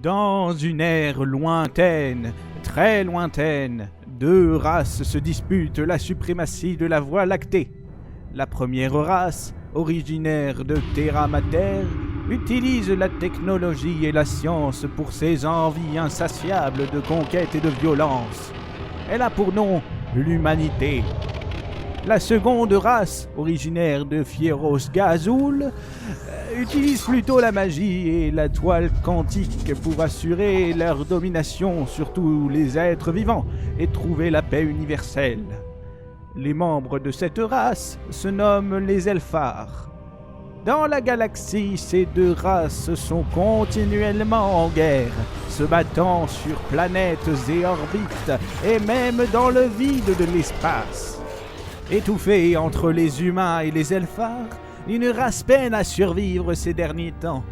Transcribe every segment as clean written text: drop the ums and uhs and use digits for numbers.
Dans une ère lointaine, très lointaine, deux races se disputent la suprématie de la Voie lactée. La première race, originaire de Terra Mater, utilise la technologie et la science pour ses envies insatiables de conquête et de violence. Elle a pour nom l'humanité. La seconde race, originaire de Fieros Gazul, utilise plutôt la magie et la toile quantique pour assurer leur domination sur tous les êtres vivants et trouver la paix universelle. Les membres de cette race se nomment les Elfars. Dans la galaxie, ces deux races sont continuellement en guerre, se battant sur planètes et orbites, et même dans le vide de l'espace. Étouffée entre les humains et les Elfars, une race peine à survivre ces derniers temps.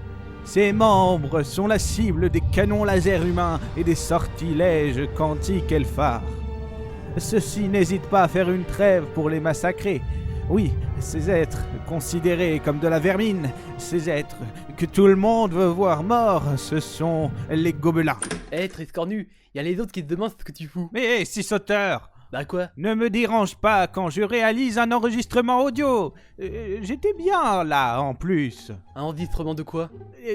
Ses membres sont la cible des canons laser humains et des sortilèges quantiques Elfars. Ceux-ci n'hésitent pas à faire une trêve pour les massacrer. Oui, ces êtres considérés comme de la vermine, ces êtres que tout le monde veut voir morts, ce sont les gobelins. Triscornu, y a les autres qui te demandent ce que tu fous. Mais six sauteurs! Bah quoi? Ne me dérange pas quand je réalise un enregistrement audio. J'étais bien là, en plus. Un enregistrement de quoi?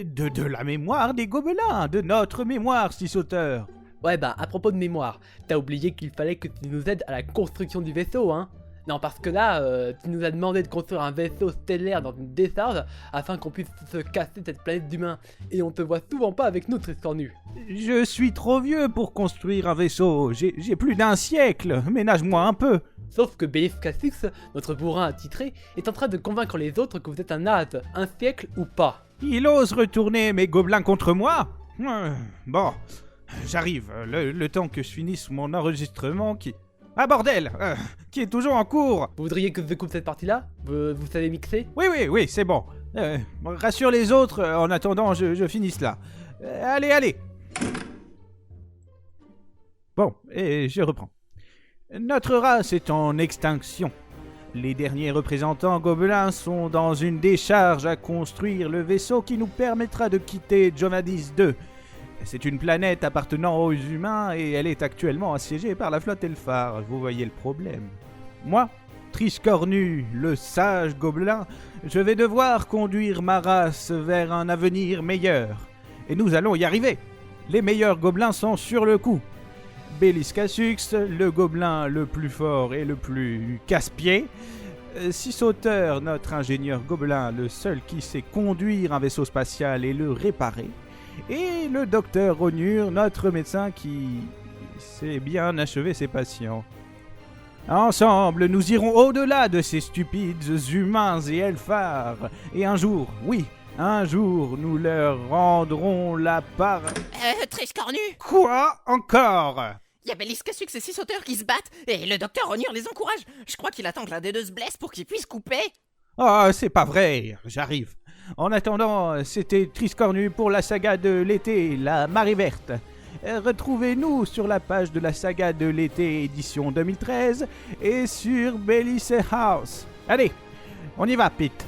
De la mémoire des gobelins, de notre mémoire, six sauteurs. Ouais bah, à propos de mémoire, t'as oublié qu'il fallait que tu nous aides à la construction du vaisseau, hein? Non, parce que là, tu nous as demandé de construire un vaisseau stellaire dans une décharge afin qu'on puisse se casser cette planète d'humains. Et on te voit souvent pas avec nous, Triscornu. Je suis trop vieux pour construire un vaisseau. J'ai plus d'un siècle. Ménage-moi un peu. Sauf que Bélis Cassix, notre bourrin attitré, est en train de convaincre les autres que vous êtes un as, un siècle ou pas. Il ose retourner mes gobelins contre moi? Bon, j'arrive. Le temps que je finisse mon enregistrement qui... Ah bordel, qui est toujours en cours. Vous voudriez que je coupe cette partie-là? Vous savez mixer? Oui, c'est bon. Rassure les autres, en attendant, je finis cela. Allez. Bon, et je reprends. Notre race est en extinction. Les derniers représentants gobelins sont dans une décharge à construire le vaisseau qui nous permettra de quitter Jomadis 2. C'est une planète appartenant aux humains et elle est actuellement assiégée par la flotte Elfar. Vous voyez le problème. Moi, Triscornu, le sage gobelin, je vais devoir conduire ma race vers un avenir meilleur. Et nous allons y arriver. Les meilleurs gobelins sont sur le coup. Bélis Cassux, le gobelin le plus fort et le plus casse-pied. Six sauteurs, notre ingénieur gobelin, le seul qui sait conduire un vaisseau spatial et le réparer. Et le docteur Onur, notre médecin qui sait bien achever ses patients. Ensemble, nous irons au-delà de ces stupides humains et elfars. Et un jour, oui, un jour, nous leur rendrons la part... Triscornu! Quoi? Encore? Y a Bélis Cassux et six sauteurs qui se battent, et le docteur Onur les encourage. Je crois qu'il attend que l'un des deux se blesse pour qu'il puisse couper. Oh, c'est pas vrai, j'arrive. En attendant, c'était Triscornu pour la saga de l'été, la Marée Verte. Retrouvez-nous sur la page de la saga de l'été édition 2013 et sur Bélis House. Allez, on y va, Pete.